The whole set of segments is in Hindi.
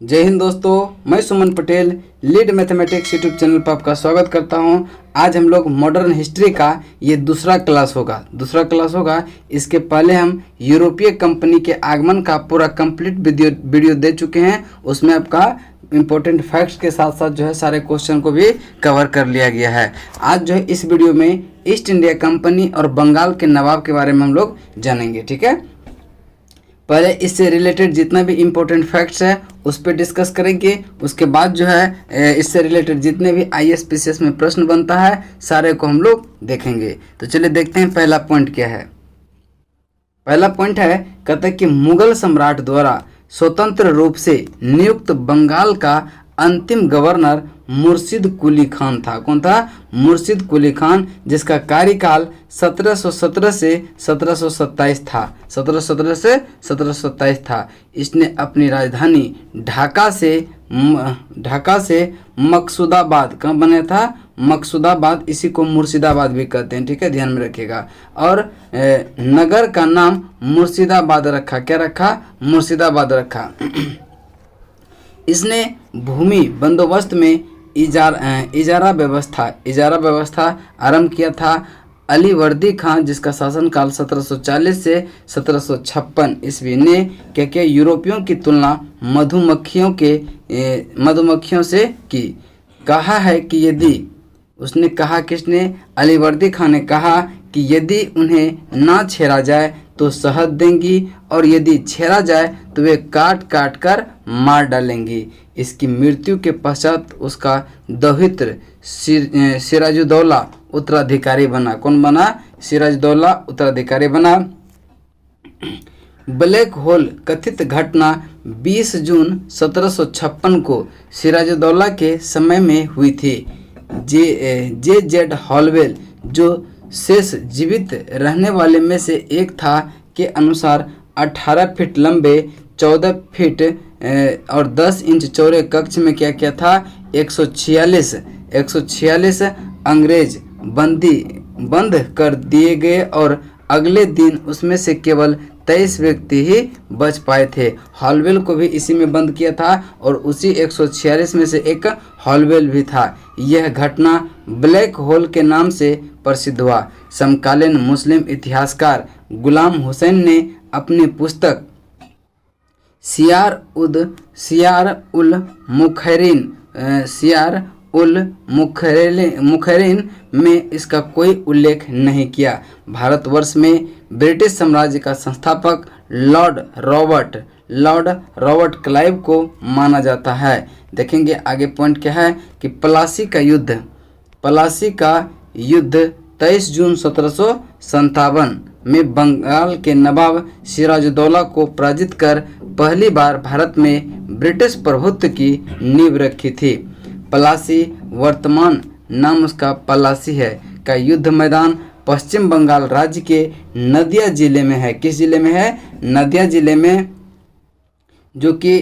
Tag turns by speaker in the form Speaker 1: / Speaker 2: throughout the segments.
Speaker 1: जय हिंद दोस्तों, मैं Suman Patel lead mathematics YouTube channel पर आपका स्वागत करता हूं। आज हम लोग मॉडर्न हिस्ट्री का ये दूसरा क्लास होगा। इसके पहले हम यूरोपीय कंपनी के आगमन का पूरा कंप्लीट वीडियो दे चुके हैं। उसमें आपका इम्पोर्टेंट फैक्ट्स के साथ साथ जो है सारे क्वेश्चन को भी कवर कर लिया गया है। आज जो है इस वीडियो में ईस्ट इंडिया कंपनी और बंगाल के नवाब के बारे में हम लोग जानेंगे। ठीक है, पहले इससे रिलेटेड जितना भी इम्पोर्टेंट फैक्ट्स है उस पर डिस्कस करेंगे। उसके बाद जो है इससे रिलेटेड जितने भी IAS PCS में प्रश्न बनता है सारे को हम लोग देखेंगे। तो चलिए देखते हैं पहला पॉइंट क्या है। पहला पॉइंट है, कहता है कि मुगल सम्राट द्वारा स्वतंत्र रूप से नियुक्त बंगाल का अंतिम गवर्नर मुर्शिद कुली खान था। कौन था? मुर्शिद कुली खान, जिसका कार्यकाल 1717 से 1727 था। 1717 से 1727 था। इसने अपनी राजधानी ढाका से मकसूदाबाद, कहाँ बना था? मकसूदाबाद, इसी को मुर्शिदाबाद भी कहते हैं। ठीक है, ध्यान में रखिएगा। और नगर का नाम मुर्शिदाबाद रखा। क्या रखा? मुर्शिदाबाद रखा। इसने भूमि बंदोबस्त में इजारा व्यवस्था आरंभ किया था। अलीवर्दी खान, जिसका शासनकाल 1740 से 1756 ईस्वी ने क्या किया? यूरोपियों की तुलना मधुमक्खियों से की। कहा है कि यदि उसने कहा, किसने? अलीवर्दी खान ने कहा कि यदि उन्हें ना छेड़ा जाए तो शहद देंगी और यदि छेड़ा जाए तो वे काट काट कर मार डालेंगी। इसकी मृत्यु के पश्चात उसका दौहित्र सिराजुद्दौला उत्तराधिकारी बना। कौन बना? सिराजुद्दौला उत्तराधिकारी बना। ब्लैक होल कथित घटना 20 जून 1756 को सिराजुद्दौला के समय में हुई थी। J.Z. हॉलवेल, जो शेष जीवित रहने वाले में से एक था, के अनुसार 18 फीट लंबे, 14 फीट और 10 इंच चौड़े कक्ष में क्या क्या था? 146 अंग्रेज बंद कर दिए गए और अगले दिन उसमें से केवल 23 व्यक्ति ही बच पाए थे। हॉलवेल को भी इसी में बंद किया था और उसी 146 में से एक हॉलवेल भी था। यह घटना ब्लैक होल के नाम से प्रसिद्ध हुआ। समकालीन मुस्लिम इतिहासकार गुलाम हुसैन ने अपनी पुस्तक सियार उल मुखैरिन में इसका कोई उल्लेख नहीं किया। भारतवर्ष में ब्रिटिश साम्राज्य का संस्थापक लॉर्ड रॉबर्ट क्लाइव को माना जाता है। देखेंगे आगे पॉइंट क्या है कि प्लासी का युद्ध 23 जून 1757 में बंगाल के नवाब सिराजुद्दौला को पराजित कर पहली बार भारत में ब्रिटिश प्रभुत्व की नींव रखी थी। पलासी, वर्तमान नाम उसका पलासी है, का युद्ध मैदान पश्चिम बंगाल राज्य के नदिया जिले में है। किस जिले में है? नदिया जिले में, जो कि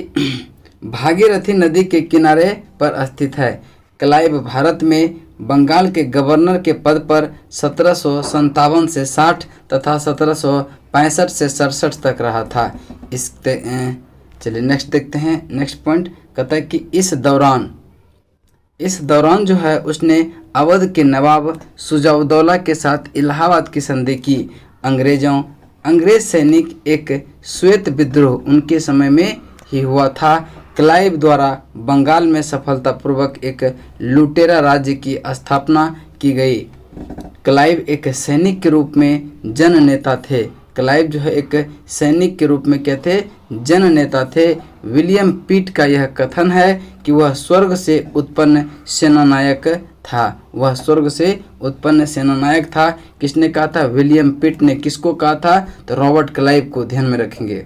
Speaker 1: भागीरथी नदी के किनारे पर स्थित है। क्लाइव भारत में बंगाल के गवर्नर के पद पर 1757 से 60 तथा 1765 से 67 तक रहा था। चलिए नेक्स्ट देखते हैं। नेक्स्ट पॉइंट कहता है कि इस दौरान जो है उसने अवध के नवाब शुजाउद्दौला के साथ इलाहाबाद की संधि की। अंग्रेज सैनिक एक श्वेत विद्रोह उनके समय में ही हुआ था। क्लाइव द्वारा बंगाल में सफलतापूर्वक एक लुटेरा राज्य की स्थापना की गई। क्लाइव एक सैनिक के रूप में जननेता थे। क्लाइव जो है एक सैनिक के रूप में क्या थे? जननेता थे। विलियम पिट का यह कथन है कि वह स्वर्ग से उत्पन्न सेनानायक था। किसने कहा था? विलियम पिट ने। किसको कहा था? तो रॉबर्ट क्लाइव को। ध्यान में रखेंगे।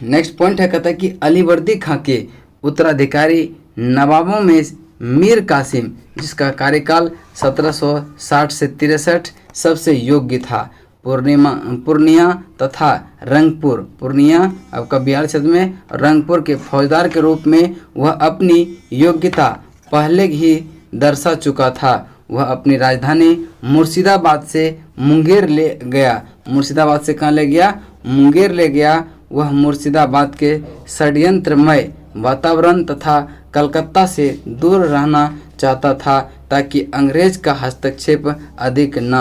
Speaker 1: नेक्स्ट पॉइंट है, कहता है कि अलीवर्दी खां के उत्तराधिकारी नवाबों में मीर कासिम, जिसका कार्यकाल 1760 से 63 सबसे योग्य था। पूर्णिया तथा रंगपुर, पूर्णिया आपका बिहार क्षेत्र में, रंगपुर के फौजदार के रूप में वह अपनी योग्यता पहले ही दर्शा चुका था। वह अपनी राजधानी मुर्शिदाबाद से मुंगेर ले गया। मुर्शिदाबाद से कहाँ ले गया? मुंगेर ले गया। वह मुर्शिदाबाद के षड्यंत्रमय वातावरण तथा कलकत्ता से दूर रहना चाहता था ताकि अंग्रेज का हस्तक्षेप अधिक न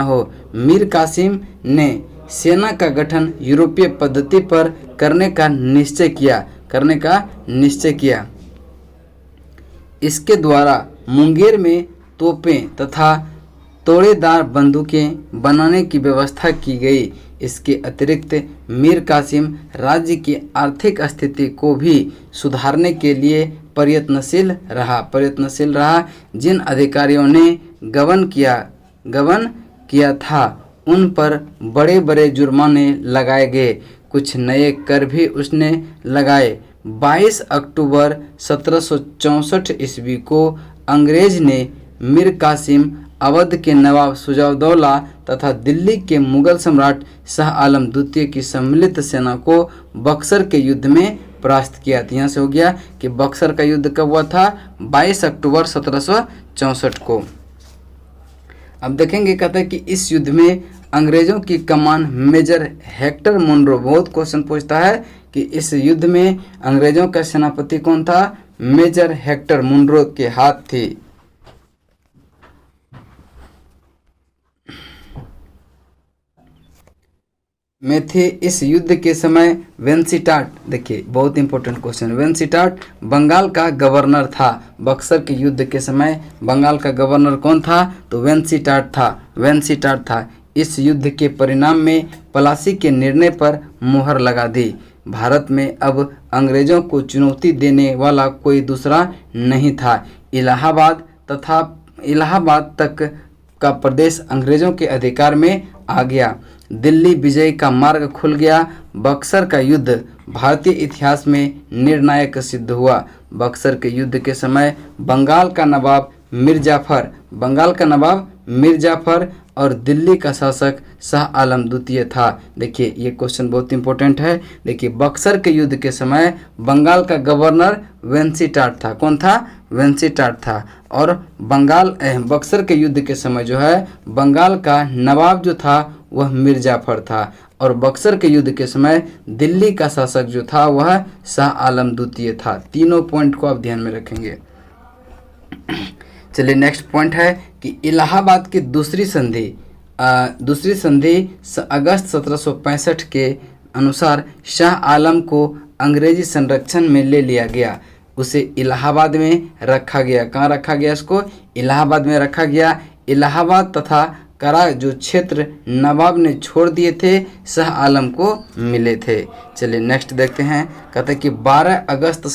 Speaker 1: हो। मीर कासिम ने सेना का गठन यूरोपीय पद्धति पर करने का निश्चय किया। इसके द्वारा मुंगेर में तोपें तथा तोड़ेदार बंदूकें बनाने की व्यवस्था की गई। इसके अतिरिक्त मीर कासिम राज्य की आर्थिक स्थिति को भी सुधारने के लिए प्रयत्नशील रहा। जिन अधिकारियों ने गबन किया था उन पर बड़े बड़े जुर्माने लगाए गए। कुछ नए कर भी उसने लगाए। 22 अक्टूबर 1764 ईस्वी को अंग्रेज ने मीर कासिम, अवध के नवाब सुजाउद्दौला तथा दिल्ली के मुगल सम्राट शाह आलम द्वितीय की सम्मिलित सेना को बक्सर के युद्ध में परास्त किया। यहाँ से हो गया कि बक्सर का युद्ध कब हुआ था? 22 अक्टूबर 1764 को। अब देखेंगे, कहते हैं कि इस युद्ध में अंग्रेजों की कमान मेजर हेक्टर मुनरो, बहुत क्वेश्चन पूछता है कि इस युद्ध में अंग्रेजों का सेनापति कौन था? मेजर हेक्टर मुनरो के हाथ थी। में थे। इस युद्ध के समय वेंसिटाट, देखिए बहुत इंपॉर्टेंट क्वेश्चन, वेंसिटाट बंगाल का गवर्नर था। बक्सर के युद्ध के समय बंगाल का गवर्नर कौन था? तो वेंसिटाट था। इस युद्ध के परिणाम में प्लासी के निर्णय पर मुहर लगा दी। भारत में अब अंग्रेजों को चुनौती देने वाला कोई दूसरा नहीं था। इलाहाबाद तक का प्रदेश अंग्रेजों के अधिकार में आ गया। दिल्ली विजय का मार्ग खुल गया। बक्सर का युद्ध भारतीय इतिहास में निर्णायक सिद्ध हुआ। बक्सर के युद्ध के समय बंगाल का नवाब मीर जाफर और दिल्ली का शासक शाह आलम द्वितीय था। देखिए ये क्वेश्चन बहुत इंपॉर्टेंट है। देखिए बक्सर के युद्ध के समय बंगाल का गवर्नर वेंसिटाट था। कौन था? वेंसिटाट था। और बक्सर के युद्ध के समय जो है बंगाल का नवाब जो था वह मीर जाफर था। और बक्सर के युद्ध के समय दिल्ली का शासक जो था वह शाह आलम द्वितीय था। तीनों पॉइंट को आप ध्यान में रखेंगे। चलिए नेक्स्ट पॉइंट है कि इलाहाबाद की दूसरी संधि अगस्त 1765 के अनुसार शाह आलम को अंग्रेजी संरक्षण में ले लिया गया। उसे इलाहाबाद में रखा गया। कहाँ रखा गया? इसको इलाहाबाद में रखा गया। इलाहाबाद तथा करा जो क्षेत्र नवाब ने छोड़ दिए थे शाह आलम को मिले थे। चलिए नेक्स्ट देखते हैं। कहते हैं कि 12 अगस्त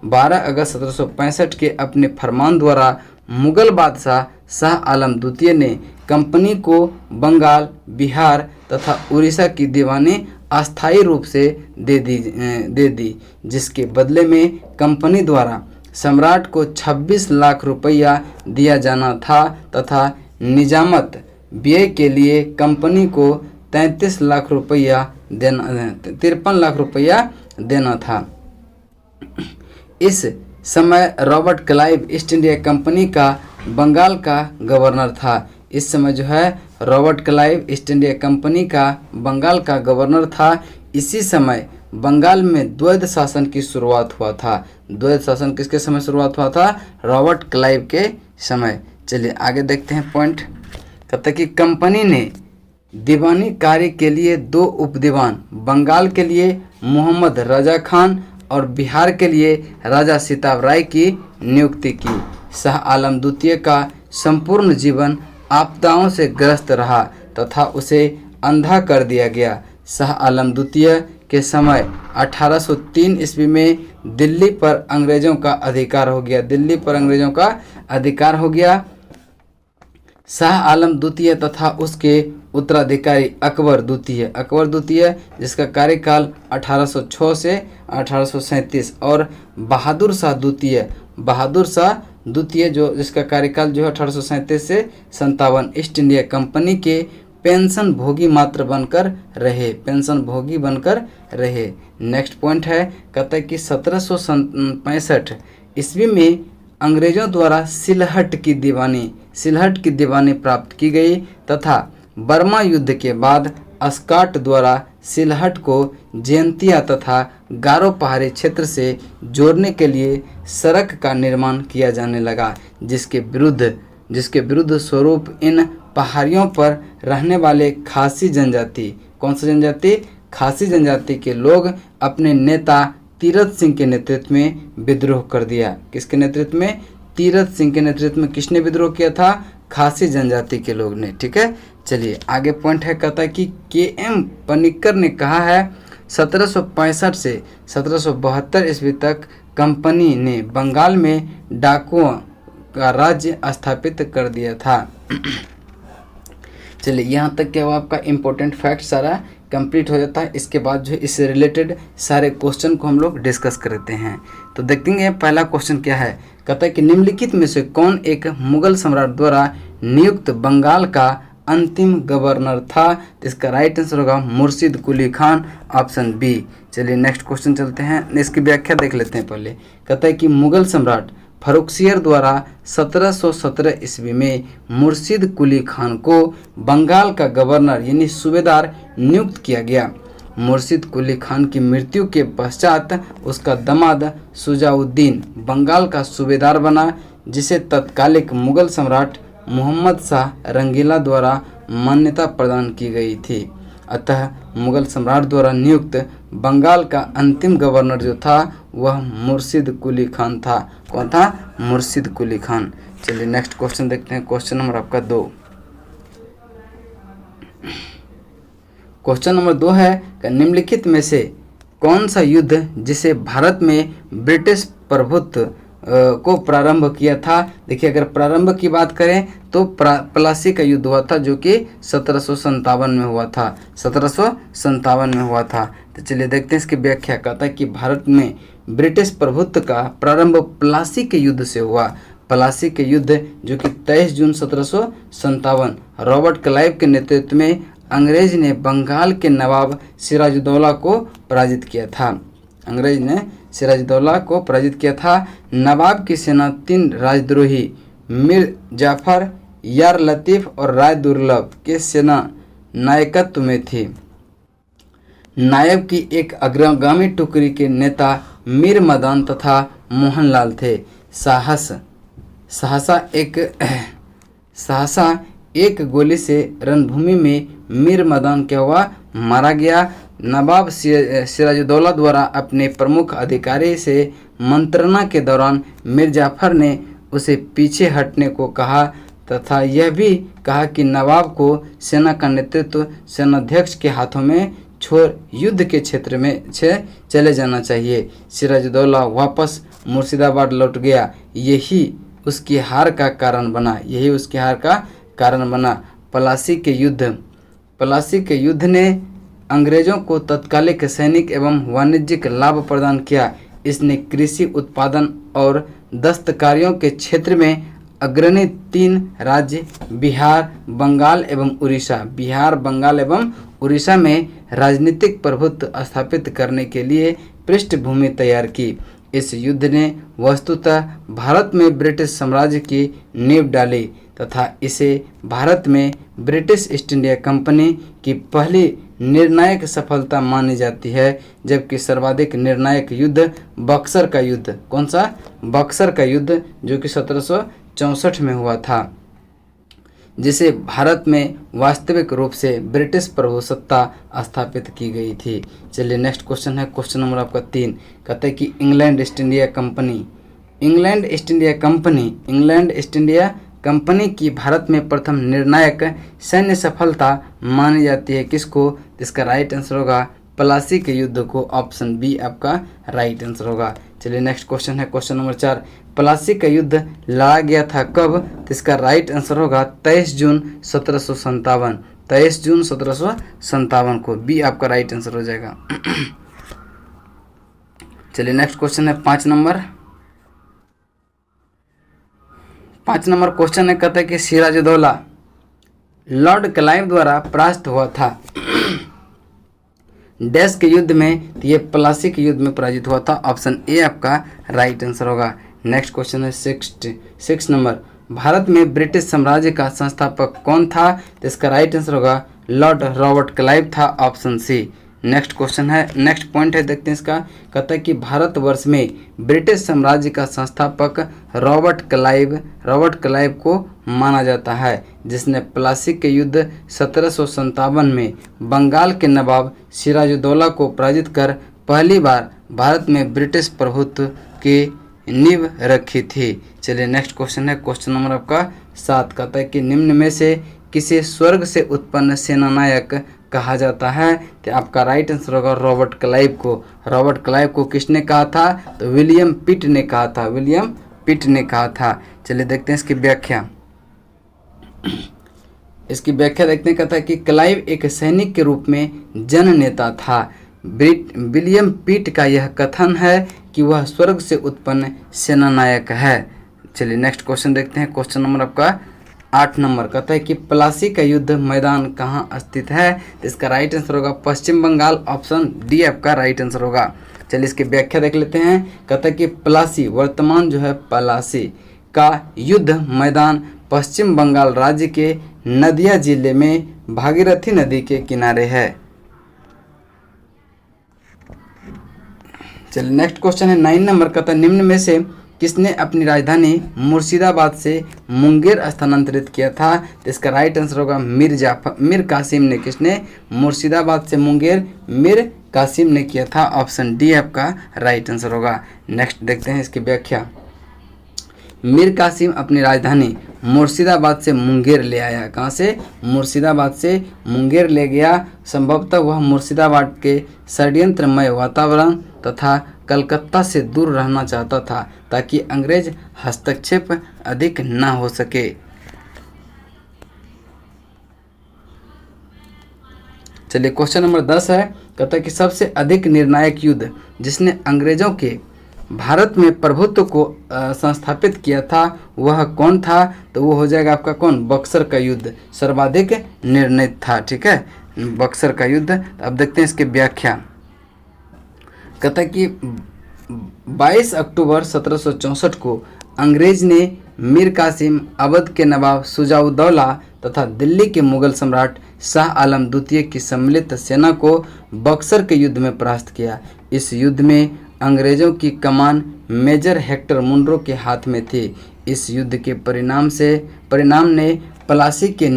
Speaker 1: 1765 के अपने फरमान द्वारा मुगल बादशाह शाह आलम द्वितीय ने कंपनी को बंगाल, बिहार तथा उड़ीसा की दीवानी अस्थायी रूप से दे दी, जिसके बदले में कंपनी द्वारा सम्राट को 26 लाख रुपया दिया जाना था तथा निजामत व्यय के लिए कंपनी को 53 लाख रुपया 53 लाख रुपया देना था। इस समय Robert Clive east India company का बंगाल का गवर्नर था। इस समय जो है Robert Clive east India company का बंगाल का गवर्नर था। इसी समय बंगाल में द्वैध शासन की शुरुआत हुआ था। द्वैध शासन किसके समय शुरुआत हुआ था? रॉबर्ट क्लाइव के समय। चलिए आगे देखते हैं पॉइंट। कहते हैं कि कंपनी ने दीवानी कार्य के लिए 2 उपदीवान, बंगाल के लिए मोहम्मद रजा खान और बिहार के लिए राजा सिताब राय की नियुक्ति की। शाह आलम द्वितीय का संपूर्ण जीवन आपदाओं से ग्रस्त रहा तथा उसे अंधा कर दिया गया। शाह आलम द्वितीय के समय 1803 ईस्वी में दिल्ली पर अंग्रेजों का अधिकार हो गया। शाह आलम द्वितीय तथा उसके उत्तराधिकारी अकबर द्वितीय जिसका कार्यकाल 1806 से 1837 और बहादुर शाह द्वितीय जो जिसका कार्यकाल जो है 1837 से 57 ईस्ट इंडिया कंपनी के पेंशन भोगी बनकर रहे। नेक्स्ट पॉइंट है, कहता है कि 1765 ईस्वी में अंग्रेजों द्वारा सिलहट की दीवानी प्राप्त की गई तथा बर्मा युद्ध के बाद स्कॉट द्वारा सिलहट को जयंतिया तथा गारो पहाड़ी क्षेत्र से जोड़ने के लिए सड़क का निर्माण किया जाने लगा, जिसके विरुद्ध स्वरूप इन पहाड़ियों पर रहने वाले खासी जनजाति, कौन सा जनजाति, खासी जनजाति के लोग अपने नेता तीरथ सिंह के नेतृत्व में विद्रोह कर दिया। किसके नेतृत्व में? तीरथ सिंह के नेतृत्व में किसने विद्रोह किया था? खासी जनजाति के लोग ने। ठीक है, चलिए आगे पॉइंट है, कहता है कि के.एम. पनिक्कर ने कहा है 1765 से 1772 ईस्वी तक कंपनी ने बंगाल में डाकुओं का राज्य स्थापित कर दिया था। चलिए यहाँ तक क्या हुआ आपका इम्पोर्टेंट फैक्ट सारा कंप्लीट हो जाता है। इसके बाद जो इससे रिलेटेड सारे क्वेश्चन को हम लोग डिस्कस करते हैं। तो देखेंगे पहला क्वेश्चन क्या है, कहता है कि निम्नलिखित में से कौन एक मुगल सम्राट द्वारा नियुक्त बंगाल का अंतिम गवर्नर था? तो इसका राइट आंसर होगा मुर्शिद कुली खान, ऑप्शन बी। चलिए नेक्स्ट क्वेश्चन चलते हैं, इसकी व्याख्या देख लेते हैं पहले। कहता है कि मुगल सम्राट फर्रुखसियर द्वारा 1717 ईस्वी में मुर्शिद कुली खान को बंगाल का गवर्नर यानी सूबेदार नियुक्त किया गया। मुर्शिद कुली खान की मृत्यु के पश्चात उसका दामाद शुजाउद्दीन बंगाल का सूबेदार बना, जिसे तत्कालिक मुगल सम्राट मोहम्मद शाह रंगीला द्वारा मान्यता प्रदान की गई थी। अतः मुगल सम्राट द्वारा नियुक्त बंगाल का अंतिम गवर्नर जो था वह मुर्शिद कुली खान था। कौन था? मुर्शिद कुली खान। चलिए नेक्स्ट क्वेश्चन देखते हैं, क्वेश्चन नंबर आपका 2। क्वेश्चन नंबर 2 है कि निम्नलिखित में से कौन सा युद्ध जिसे भारत में ब्रिटिश प्रभुत्व को प्रारंभ किया था? देखिए अगर प्रारंभ की बात करें तो प्लासी का युद्ध हुआ था, जो कि 1757 में हुआ था। 1757 में हुआ था। तो चलिए देखते हैं इसकी व्याख्या। कहता है कि भारत में ब्रिटिश प्रभुत्व का प्रारंभ प्लासी के युद्ध से हुआ। प्लासी के युद्ध जो कि 23 जून 1757 रॉबर्ट क्लाइव के नेतृत्व में अंग्रेज ने बंगाल के नवाब सिराजुद्दौला को पराजित किया था। अंग्रेज ने सिराजुद्दौला को पराजित किया था। नवाब की सेना 3 राजद्रोही मीर जाफर, यार लतीफ़ और राय दुर्लभ के सेना नायकत्व में थी। नायब की एक अग्रगामी टुकड़ी के नेता मीर मदान तथा मोहनलाल थे। सहसा एक गोली से रणभूमि में मीर मदान क्या हुआ? मारा गया। नवाब सिराजुद्दौला द्वारा अपने प्रमुख अधिकारी से मंत्रणा के दौरान मीर जाफर ने उसे पीछे हटने को कहा तथा यह भी कहा कि नवाब को सेना का नेतृत्व सेनाध्यक्ष के हाथों में छोड़ युद्ध के क्षेत्र में चले जाना चाहिए। सिराजुद्दौला वापस मुर्शिदाबाद लौट गया। यही उसकी हार का कारण बना। प्लासी के युद्ध ने अंग्रेजों को तत्कालिक सैनिक एवं वाणिज्यिक लाभ प्रदान किया। इसने कृषि उत्पादन और दस्तकारियों के क्षेत्र में अग्रणी 3 राज्य बिहार, बंगाल एवं उड़ीसा में राजनीतिक प्रभुत्व स्थापित करने के लिए पृष्ठभूमि तैयार की। इस युद्ध ने वस्तुतः भारत में ब्रिटिश साम्राज्य की नींव डाली तथा इसे भारत में ब्रिटिश ईस्ट इंडिया कंपनी की पहली निर्णायक सफलता मानी जाती है, जबकि सर्वाधिक निर्णायक युद्ध बक्सर का युद्ध, कौन सा? बक्सर का युद्ध जो कि 1764 में हुआ था, जिसे भारत में वास्तविक रूप से ब्रिटिश प्रभुसत्ता स्थापित की गई थी। चलिए नेक्स्ट क्वेश्चन है, क्वेश्चन नंबर आपका 3। कहते हैं कि इंग्लैंड ईस्ट इंडिया कंपनी की भारत में प्रथम निर्णायक सैन्य सफलता मानी जाती है किसको? इसका राइट आंसर होगा प्लासी के युद्ध को, ऑप्शन बी आपका राइट आंसर होगा। चलिए नेक्स्ट क्वेश्चन है, क्वेश्चन नंबर 4। प्लासी का युद्ध लड़ा गया था कब? तो इसका राइट आंसर होगा 23 जून 1757। 23 जून 1757 को, बी आपका राइट आंसर हो जाएगा। चलिए नेक्स्ट क्वेश्चन है 5 नंबर क्वेश्चन है, कहता है कि सिराजुद्दौला लॉर्ड क्लाइव द्वारा परास्त हुआ था डैश के युद्ध में, तो ये प्लासी के युद्ध में पराजित हुआ था। ऑप्शन ए आपका राइट आंसर होगा। नेक्स्ट क्वेश्चन है 6 नंबर, भारत में ब्रिटिश साम्राज्य का संस्थापक कौन था? तो इसका राइट आंसर होगा लॉर्ड रॉबर्ट क्लाइव था, ऑप्शन सी। नेक्स्ट क्वेश्चन है, नेक्स्ट पॉइंट है, देखते हैं इसका। कहता है कि भारतवर्ष में ब्रिटिश साम्राज्य का संस्थापक रॉबर्ट क्लाइव को माना जाता है, जिसने प्लासी के युद्ध 1757 में बंगाल के नवाब सिराजुद्दौला को पराजित कर पहली बार भारत में ब्रिटिश प्रभुत्व की नींव रखी थी। चलिए नेक्स्ट क्वेश्चन है, क्वेश्चन नंबर आपका 7। कहता है कि निम्न में से किसे स्वर्ग से उत्पन्न सेनानायक कहा जाता है? तो आपका राइट आंसर होगा रॉबर्ट क्लाइव को। रॉबर्ट क्लाइव को किसने कहा था? तो विलियम पिट ने कहा था। चलिए देखते हैं इसकी व्याख्या। देखते हैं। कहता है कि क्लाइव एक सैनिक के रूप में जननेता था। विलियम पिट का यह कथन है कि वह स्वर्ग से उत्पन्न सेनानायक है। चलिए नेक्स्ट क्वेश्चन देखते हैं, क्वेश्चन नंबर आपका 8 नंबर। कहता है कि प्लासी का युद्ध मैदान कहाँ स्थित है? तो इसका राइट आंसर होगा पश्चिम बंगाल, ऑप्शन डी आपका राइट आंसर होगा। चलिए इसकी व्याख्या देख लेते हैं। कहता है कि प्लासी, वर्तमान जो है प्लासी का युद्ध मैदान पश्चिम बंगाल राज्य के नदिया जिले में भागीरथी नदी के किनारे है। चलिए नेक्स्ट क्वेश्चन है 9 नंबर। कहता है निम्न में से किसने अपनी राजधानी मुर्शिदाबाद से मुंगेर स्थानांतरित किया था? तो इसका राइट आंसर होगा मीर कासिम ने। किसने? मुर्शिदाबाद से मुंगेर मीर कासिम ने किया था, ऑप्शन डी आपका राइट आंसर होगा। नेक्स्ट देखते हैं इसकी व्याख्या। मीर कासिम अपनी राजधानी मुर्शिदाबाद से मुंगेर ले आया। कहाँ से? मुर्शिदाबाद से मुंगेर ले गया। संभवतः वह मुर्शिदाबाद के षड्यंत्रमय वातावरण तथा कलकत्ता से दूर रहना चाहता था, ताकि अंग्रेज हस्तक्षेप अधिक न हो सके। चलिए क्वेश्चन नंबर 10 है। कहता है कि सबसे अधिक निर्णायक युद्ध जिसने अंग्रेजों के भारत में प्रभुत्व को संस्थापित किया था वह कौन था? तो वो हो जाएगा आपका कौन? बक्सर का युद्ध सर्वाधिक निर्णित था। ठीक है, बक्सर का युद्ध। अब देखते हैं इसकी व्याख्या। कहता है कि 22 अक्टूबर 1764 को अंग्रेज ने मीर कासिम, अवध के नवाब शुजाउद्दौला तथा दिल्ली के मुगल सम्राट शाह आलम द्वितीय की सम्मिलित सेना को बक्सर के युद्ध में परास्त किया। इस युद्ध में अंग्रेजों की कमान मेजर हेक्टर मुनरो के हाथ में थी। इस युद्ध के परिणाम ने प्लासी के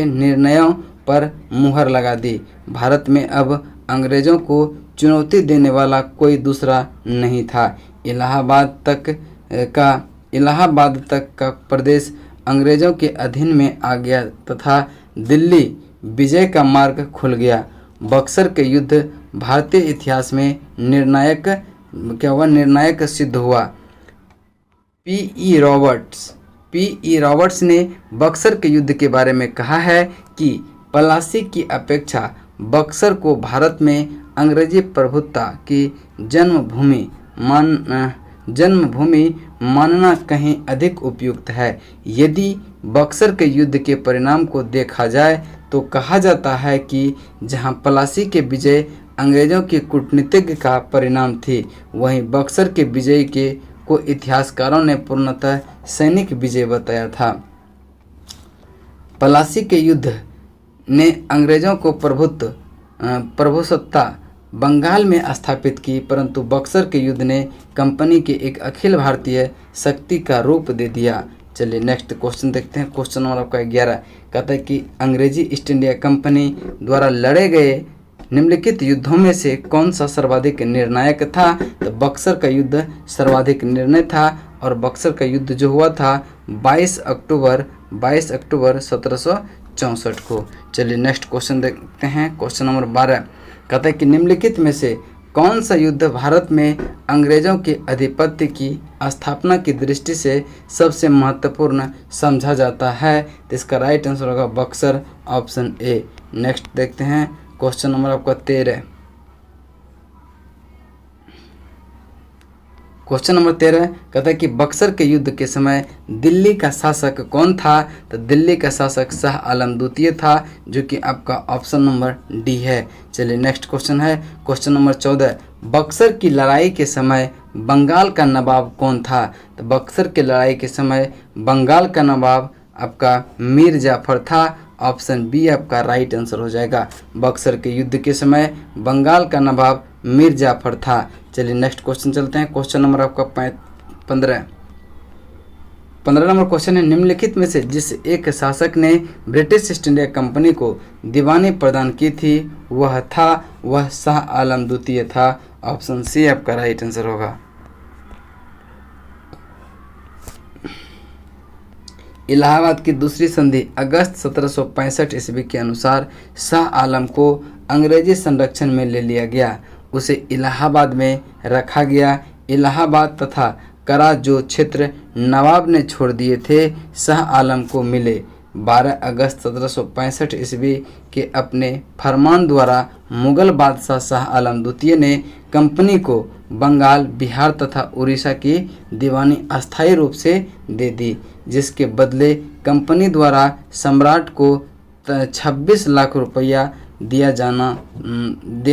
Speaker 1: निर्णयों पर मुहर लगा दी। भारत में अब अंग्रेजों को चुनौती देने वाला कोई दूसरा नहीं था। इलाहाबाद तक का प्रदेश अंग्रेजों के अधीन में आ गया तथा दिल्ली विजय का मार्ग खुल गया। बक्सर के युद्ध भारतीय इतिहास में निर्णायक सिद्ध हुआ। पी.ई. रॉबर्ट्स ने बक्सर के युद्ध के बारे में कहा है कि प्लासी की अपेक्षा बक्सर को भारत में अंग्रेजी प्रभुत्व की जन्मभूमि मानना कहीं अधिक उपयुक्त है। यदि बक्सर के युद्ध के परिणाम को देखा जाए तो कहा जाता है कि जहां प्लासी के विजय अंग्रेजों की कूटनीति का परिणाम थी, वहीं बक्सर के विजय को इतिहासकारों ने पूर्णतः सैनिक विजय बताया था। प्लासी के युद्ध ने अंग्रेजों को प्रभुसत्ता बंगाल में स्थापित की, परंतु बक्सर के युद्ध ने कंपनी के एक अखिल भारतीय शक्ति का रूप दे दिया। चलिए नेक्स्ट क्वेश्चन देखते हैं, क्वेश्चन नंबर आपका 11। कहता है कि अंग्रेजी ईस्ट इंडिया कंपनी द्वारा लड़े गए निम्नलिखित युद्धों में से कौन सा सर्वाधिक निर्णायक था? तो बक्सर का युद्ध सर्वाधिक निर्णय था और बक्सर का युद्ध जो हुआ था 22 अक्टूबर 1764 को। चलिए नेक्स्ट क्वेश्चन देखते हैं, क्वेश्चन नंबर 12। कहता है कि निम्नलिखित में से कौन सा युद्ध भारत में अंग्रेजों के आधिपत्य की स्थापना की दृष्टि से सबसे महत्वपूर्ण समझा जाता है? तो इसका राइट आंसर होगा बक्सर, ऑप्शन ए। नेक्स्ट देखते हैं, क्वेश्चन नंबर आपका 13। क्वेश्चन नंबर 13 कहता है कि बक्सर के युद्ध के समय दिल्ली का शासक कौन था? तो दिल्ली का शासक शाह आलम द्वितीय था, जो कि आपका ऑप्शन नंबर डी है। चलिए नेक्स्ट क्वेश्चन है, क्वेश्चन नंबर 14। बक्सर की लड़ाई के समय बंगाल का नवाब कौन था? तो बक्सर की लड़ाई के समय बंगाल का नवाब आपका मीर जाफर था। ऑप्शन बी आपका राइट आंसर हो जाएगा। बक्सर के युद्ध के समय बंगाल का नवाब मीर जाफर था। चलिए नेक्स्ट क्वेश्चन चलते हैं। क्वेश्चन नंबर आपका 15 नंबर क्वेश्चन है, निम्नलिखित में से जिस एक शासक ने ब्रिटिश ईस्ट इंडिया कंपनी को दीवानी प्रदान की थी वह शाह आलम द्वितीय था। ऑप्शन सी आपका राइट आंसर होगा। इलाहाबाद की दूसरी संधि अगस्त 1765 ईस्वी के अनुसार शाह आलम को अंग्रेजी संरक्षण में ले लिया गया। उसे इलाहाबाद में रखा गया। इलाहाबाद तथा करा जो क्षेत्र नवाब ने छोड़ दिए थे शाह आलम को मिले। 12 अगस्त 1765 ईस्वी के अपने फरमान द्वारा मुगल बादशाह शाह आलम द्वितीय ने कंपनी को बंगाल, बिहार तथा उड़ीसा की दीवानी अस्थायी रूप से दे दी, जिसके बदले कंपनी द्वारा सम्राट को 26 लाख रुपया दिया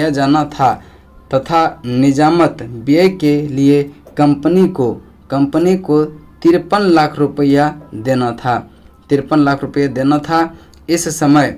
Speaker 1: जाना था तथा निजामत व्यय के लिए कंपनी को 53 लाख रुपया देना था। 53 लाख रुपये देना था। इस समय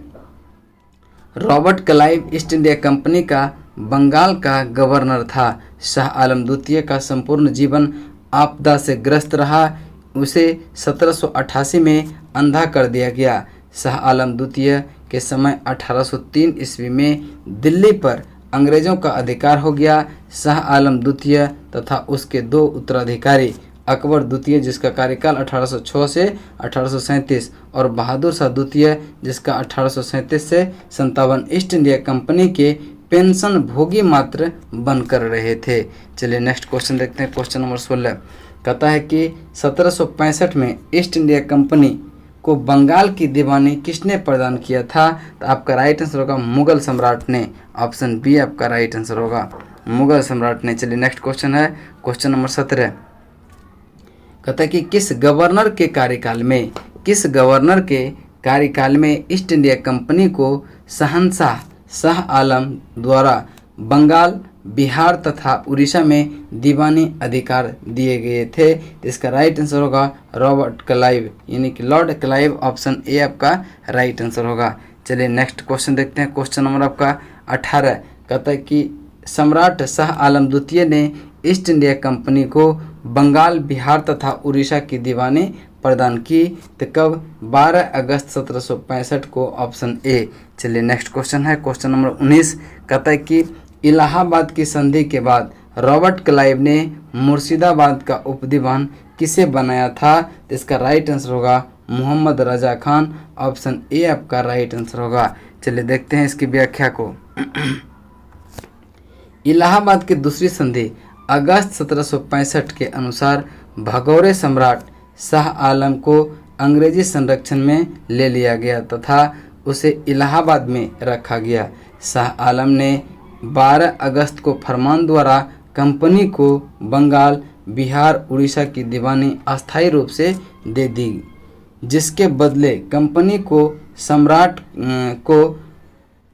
Speaker 1: Robert Clive east India company का बंगाल का गवर्नर था। शाह आलम द्वितीय का संपूर्ण जीवन आपदा से ग्रस्त रहा। उसे 1788 में अंधा कर दिया गया। शाह आलम द्वितीय के समय 1803 ईस्वी में दिल्ली पर अंग्रेजों का अधिकार हो गया। शाह आलम द्वितीय तथा उसके दो उत्तराधिकारी अकबर द्वितीय, जिसका कार्यकाल 1806 से 1837, और बहादुर शाह द्वितीय, जिसका 1837 से 57 ईस्ट इंडिया कंपनी के पेंशन भोगी मात्र बनकर रहे थे। चलिए नेक्स्ट क्वेश्चन देखते हैं। क्वेश्चन नंबर 16 कहता है कि 1765 में ईस्ट इंडिया कंपनी को बंगाल की दीवानी किसने प्रदान किया था? तो आपका राइट आंसर होगा मुगल सम्राट ने। ऑप्शन बी आपका राइट आंसर होगा, मुगल सम्राट ने। चलिए नेक्स्ट क्वेश्चन है। क्वेश्चन नंबर 17 कहता है कि किस गवर्नर के कार्यकाल में ईस्ट इंडिया कंपनी को शहंशाह शाह आलम द्वारा बंगाल, बिहार तथा उड़ीसा में दीवानी अधिकार दिए गए थे? इसका राइट आंसर होगा रॉबर्ट क्लाइव, यानी कि लॉर्ड क्लाइव। ऑप्शन ए आपका राइट आंसर होगा। चलिए नेक्स्ट क्वेश्चन देखते हैं। क्वेश्चन नंबर आपका 18 कहता है कि सम्राट शाह आलम द्वितीय ने ईस्ट इंडिया कंपनी को बंगाल, बिहार तथा उड़ीसा की दीवानी प्रदान की तो कब? 12 अगस्त 1765 को। Option A. चलिए नेक्स्ट क्वेश्चन है। क्वेश्चन नंबर 19 कहता है कि इलाहाबाद की संधि के बाद रॉबर्ट क्लाइव ने मुर्शिदाबाद का उपदीवान किसे बनाया था? तो इसका राइट आंसर होगा मोहम्मद रजा खान। ऑप्शन ए आपका राइट आंसर होगा। चलिए देखते हैं इसकी व्याख्या को। इलाहाबाद की दूसरी संधि अगस्त 1765 के अनुसार भगौरे सम्राट शाह आलम को अंग्रेजी संरक्षण में ले लिया गया तथा उसे इलाहाबाद में रखा गया। शाह आलम ने 12 अगस्त को फरमान द्वारा कंपनी को बंगाल, बिहार, उड़ीसा की दीवानी अस्थायी रूप से दे दी, जिसके बदले कंपनी को सम्राट को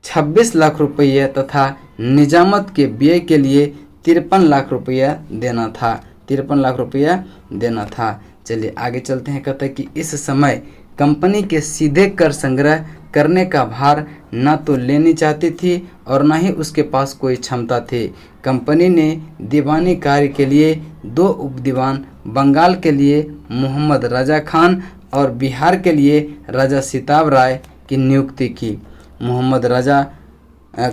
Speaker 1: 26 लाख रुपये तथा निजामत के व्यय के लिए 53 लाख रुपया देना था। 53 लाख रुपया देना था। चलिए आगे चलते हैं। कहते हैं कि इस समय कंपनी के सीधे कर संग्रह करने का भार न तो लेनी चाहती थी और न ही उसके पास कोई क्षमता थी। कंपनी ने दीवानी कार्य के लिए 2 उपदीवान, बंगाल के लिए मोहम्मद रजा खान और बिहार के लिए राजा सिताब राय की नियुक्ति की। मोहम्मद रजा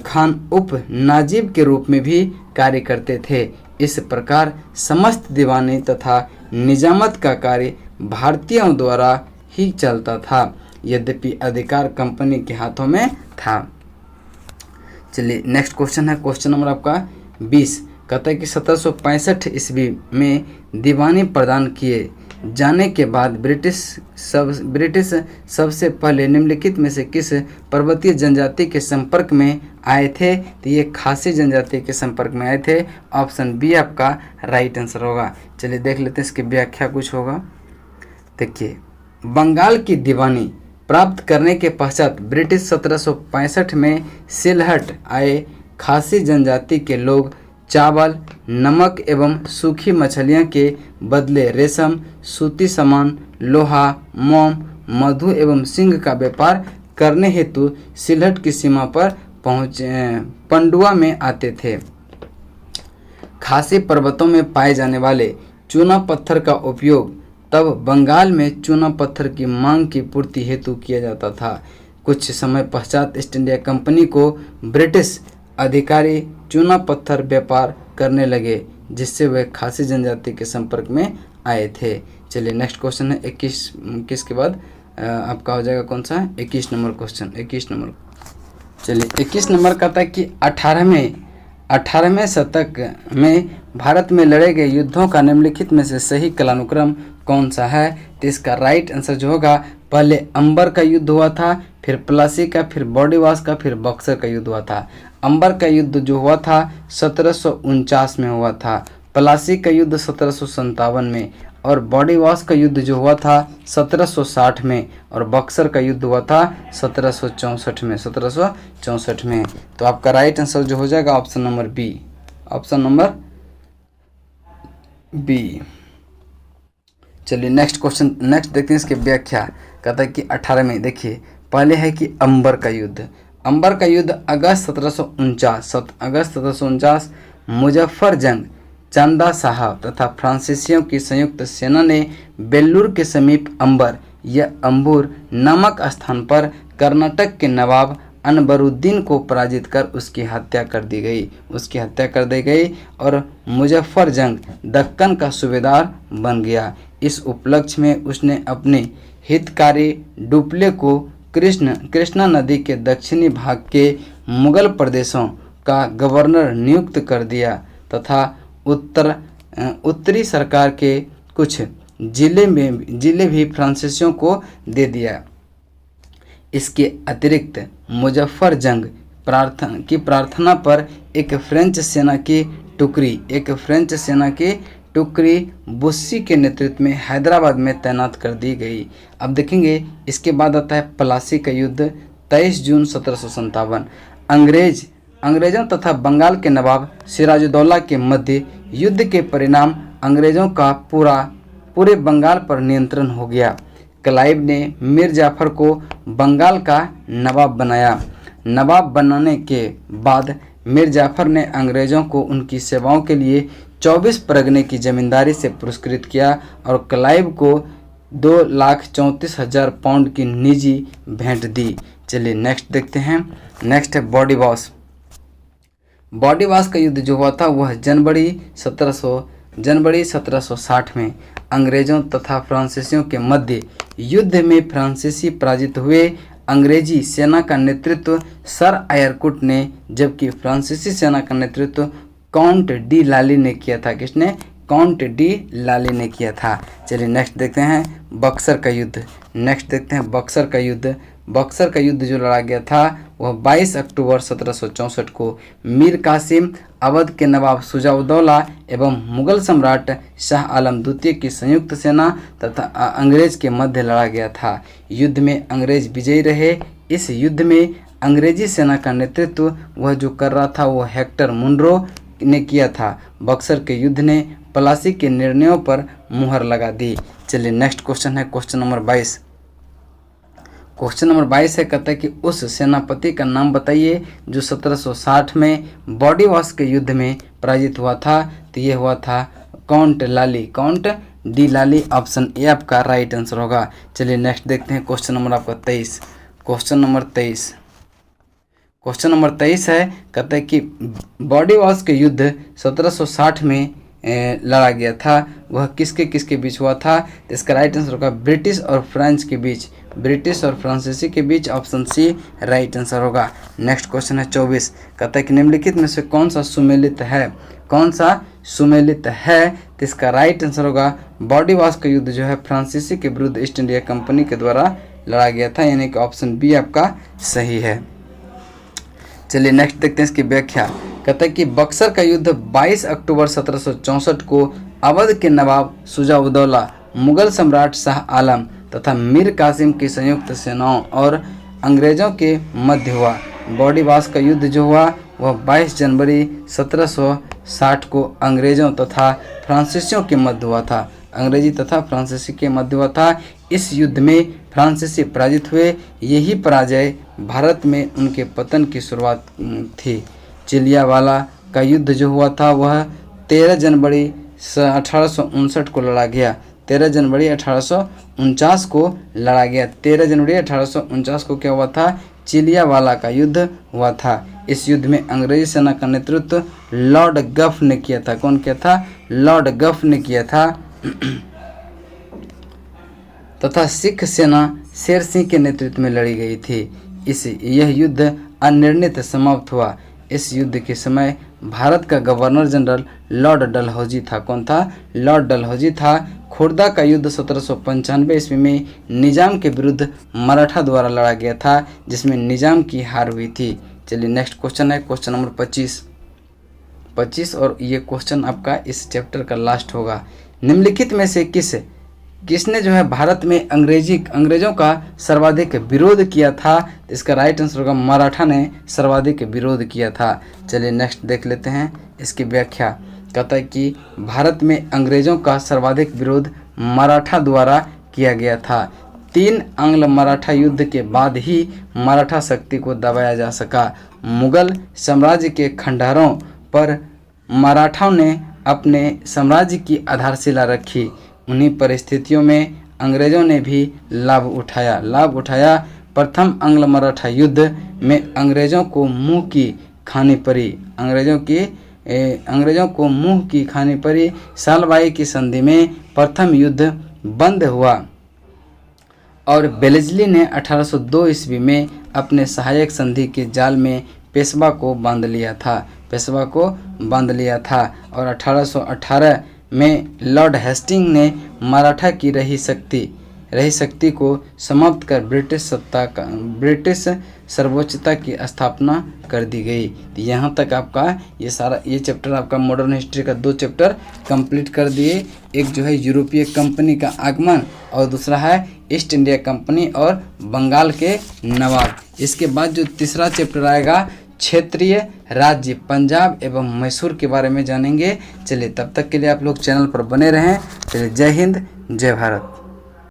Speaker 1: खान उप नाजिब के रूप में भी कार्य करते थे। इस प्रकार समस्त दीवानी तथा निजामत का कार्य भारतीयों द्वारा ही चलता था, यद्यपि अधिकार कंपनी के हाथों में था। चलिए नेक्स्ट क्वेश्चन है। क्वेश्चन नंबर आपका 20 कहता है कि 1765 ईस्वी में दीवानी प्रदान किए जाने के बाद ब्रिटिश सबसे पहले निम्नलिखित में से किस पर्वतीय जनजाति के संपर्क में आए थे? तो ये खासी जनजाति के संपर्क में आए थे। ऑप्शन बी आपका राइट आंसर होगा। चलिए देख लेते हैं इसकी व्याख्या कुछ होगा। देखिए, बंगाल की दीवानी प्राप्त करने के पश्चात ब्रिटिश 1765 में सिलहट आए खासी जनजाति के लोग चावल, नमक एवं सूखी मछलियाँ के बदले रेशम, सूती सामान, लोहा, मोम, मधु एवं सिंह का व्यापार करने हेतु सिलहट की सीमा पर पंडुआ में आते थे। खासी पर्वतों में पाए जाने वाले चूना पत्थर का उपयोग तब बंगाल में चूना पत्थर की मांग की पूर्ति हेतु किया जाता था। कुछ समय पश्चात ईस्ट इंडिया कंपनी को ब्रिटिश अधिकारी चूना पत्थर व्यापार करने लगे, जिससे वे खासी जनजाति के संपर्क में आए थे। चलिए नेक्स्ट क्वेश्चन है 21 के बाद आपका हो जाएगा कौन सा, 21 नंबर क्वेश्चन। 21 नंबर, चलिए 21 नंबर का था कि 18वें शतक में भारत में लड़े गए युद्धों का निम्नलिखित में से सही कालानुक्रम कौन सा है। तो इसका राइट आंसर जो होगा, पहले अंबर का युद्ध हुआ था, फिर प्लासी का, फिर बॉडीवास का, फिर बक्सर का युद्ध हुआ था। अंबर का युद्ध जो हुआ था 1749 में हुआ था, प्लासी का युद्ध 1757 में, और बॉडीवास का युद्ध जो हुआ था 1760 में, और बक्सर का युद्ध हुआ था 1764 में। तो आपका राइट आंसर जो हो जाएगा option number B, option number B. चलिए नेक्स्ट क्वेश्चन, नेक्स्ट देखते हैं इसकी व्याख्या। कहता है कि 18 में देखिए, पहले है कि अंबर का युद्ध। अंबर का युद्ध अगस्त 1749 मुजफ्फर जंग, चंदा साहब तथा फ्रांसीसियों की संयुक्त सेना ने बेल्लूर के समीप अंबर या अंबूर नामक स्थान पर कर्नाटक के नवाब अनबरुद्दीन को पराजित कर उसकी हत्या कर दी गई और मुजफ्फर जंग दक्कन का सूबेदार बन गया। इस उपलक्ष्य में उसने अपने हितकारी डुप्ले को कृष्णा नदी के दक्षिणी भाग के मुगल प्रदेशों का गवर्नर नियुक्त कर दिया तथा उत्तरी सरकार के कुछ जिले भी फ्रांसीसियों को दे दिया। इसके अतिरिक्त मुजफ्फर जंग प्रार्थना पर एक फ्रेंच सेना की टुकड़ी बुस्सी के नेतृत्व में हैदराबाद में तैनात कर दी गई। अब देखेंगे इसके बाद आता है प्लासी का युद्ध 23 जून 1757। अंग्रेजों तथा बंगाल के नवाब सिराजुद्दौला के मध्य युद्ध के परिणाम अंग्रेजों का पूरे बंगाल पर नियंत्रण हो गया। क्लाइव ने मीर जाफर को बंगाल का नवाब बनाया। नवाब बनाने के बाद मीर जाफर ने अंग्रेजों को उनकी सेवाओं के लिए 24 परगने की जमींदारी से पुरस्कृत किया और क्लाइव को 2,34,000 पाउंड की निजी भेंट दी। चलिए नेक्स्ट देखते हैं। नेक्स्ट है बॉडीवास। बॉडीवास का युद्ध जो हुआ था वह जनवरी 1760 में अंग्रेजों तथा फ्रांसीसियों के मध्य युद्ध में फ्रांसीसी पराजित हुए। अंग्रेजी सेना का नेतृत्व सर आयरकुट ने, जबकि फ्रांसीसी सेना का नेतृत्व काउंट डी लाली ने किया था। किसने? काउंट डी लाली ने किया था। चलिए नेक्स्ट देखते हैं बक्सर का युद्ध। बक्सर का युद्ध जो लड़ा गया था वह 22 अक्टूबर 1764 को मीर कासिम, अवध के नवाब शुजाउद्दौला एवं मुगल सम्राट शाह आलम द्वितीय की संयुक्त सेना तथा अंग्रेज के मध्य लड़ा गया था। युद्ध में अंग्रेज विजयी रहे। इस युद्ध में अंग्रेजी सेना का नेतृत्व वह जो कर रहा था वो हेक्टर मुनरो ने किया था। बक्सर के युद्ध ने प्लासी के निर्णयों पर मुहर लगा दी। चलिए नेक्स्ट क्वेश्चन है क्वेश्चन नंबर 22। क्वेश्चन नंबर 22 है, कहता है कि उस सेनापति का नाम बताइए जो 1760 में बॉडीवास के युद्ध में पराजित हुआ था। तो ये हुआ था count D Lali. Option A आपका राइट आंसर होगा। चलिए नेक्स्ट देखते हैं क्वेश्चन नंबर आपका 23। क्वेश्चन नंबर 23 है, कहता है कि बॉडीवास के युद्ध 1760 में लड़ा गया था वह किसके बीच हुआ था। तो इसका राइट आंसर होगा ब्रिटिश और फ्रांसीसी के बीच। ऑप्शन सी राइट आंसर होगा। नेक्स्ट क्वेश्चन है 24। कहता है कि निम्नलिखित में से कौन सा सुमेलित है। तो इसका राइट आंसर होगा बॉडीवास का युद्ध जो है फ्रांसीसी के विरुद्ध ईस्ट इंडिया कंपनी के द्वारा लड़ा गया था, यानी कि ऑप्शन बी आपका सही है। चलिए नेक्स्ट देखते हैं इसकी व्याख्या। कहता है कि बक्सर का युद्ध 22 अक्टूबर 1764 को अवध के नवाब शुजाउद्दौला, मुगल सम्राट शाह आलम तथा मीर कासिम की संयुक्त सेनाओं और अंग्रेजों के मध्य हुआ। बॉडीवास का युद्ध जो हुआ वह 22 जनवरी 1760 1860 को अंग्रेजों तथा फ्रांसीसियों के मध्य हुआ था। अंग्रेजी तथा फ्रांसीसी के मध्य हुआ था। इस युद्ध में फ्रांसीसी पराजित हुए। यही पराजय भारत में उनके पतन की शुरुआत थी। चिलियावाला का युद्ध जो हुआ था वह 13 जनवरी 1859 को लड़ा गया। 13 जनवरी 1849 को लड़ा गया। 13 जनवरी 1849 को क्या हुआ था? चिलियावाला का युद्ध हुआ था। इस युद्ध में अंग्रेजी सेना का नेतृत्व लॉर्ड गफ ने किया था। कौन किया था? लॉर्ड गफ ने किया था। तथा सिख सेना शेर सिंह के नेतृत्व में लड़ी गई थी। यह युद्ध अनिर्णित समाप्त हुआ। इस युद्ध के समय भारत का गवर्नर जनरल लॉर्ड डलहौजी था। कौन था? लॉर्ड डलहौजी था। खुर्दा का युद्ध 1795 ईस्वी में निजाम के विरुद्ध मराठा द्वारा लड़ा गया था, जिसमें निजाम की हार हुई थी। चलिए नेक्स्ट क्वेश्चन है क्वेश्चन नंबर 25 और ये क्वेश्चन आपका इस चैप्टर का लास्ट होगा। निम्नलिखित में से किसने जो है भारत में अंग्रेजों का सर्वाधिक विरोध किया था? इसका राइट आंसर होगा मराठा ने सर्वाधिक विरोध किया था। चलिए नेक्स्ट देख लेते हैं इसकी व्याख्या। कहता है कि भारत में अंग्रेजों का सर्वाधिक विरोध मराठा द्वारा किया गया था। 3 आंग्ल मराठा युद्ध के बाद ही मराठा शक्ति को दबाया जा सका। मुगल साम्राज्य के खंडहरों पर मराठाओं ने अपने साम्राज्य की आधारशिला रखी। उन्हीं परिस्थितियों में अंग्रेजों ने भी लाभ उठाया। प्रथम आंग्ल मराठा युद्ध में अंग्रेजों को मुंह की खानी पड़ी। सालबाई की संधि में प्रथम युद्ध बंद हुआ और बेलेजली ने 1802 ईस्वी में अपने सहायक संधि के जाल में पेशवा को बांध लिया था और 1818 में लॉर्ड हेस्टिंग ने मराठा की रही शक्ति को समाप्त कर ब्रिटिश सर्वोच्चता की स्थापना कर दी गई। तो यहाँ तक आपका ये चैप्टर आपका मॉडर्न हिस्ट्री का 2 चैप्टर कंप्लीट कर दिए। एक जो है यूरोपीय कंपनी का आगमन और दूसरा है ईस्ट इंडिया कंपनी और बंगाल के नवाब। इसके बाद जो तीसरा चैप्टर आएगा क्षेत्रीय राज्य पंजाब एवं मैसूर के बारे में जानेंगे। चलिए तब तक के लिए आप लोग चैनल पर बने रहें। चलिए जय हिंद जय भारत।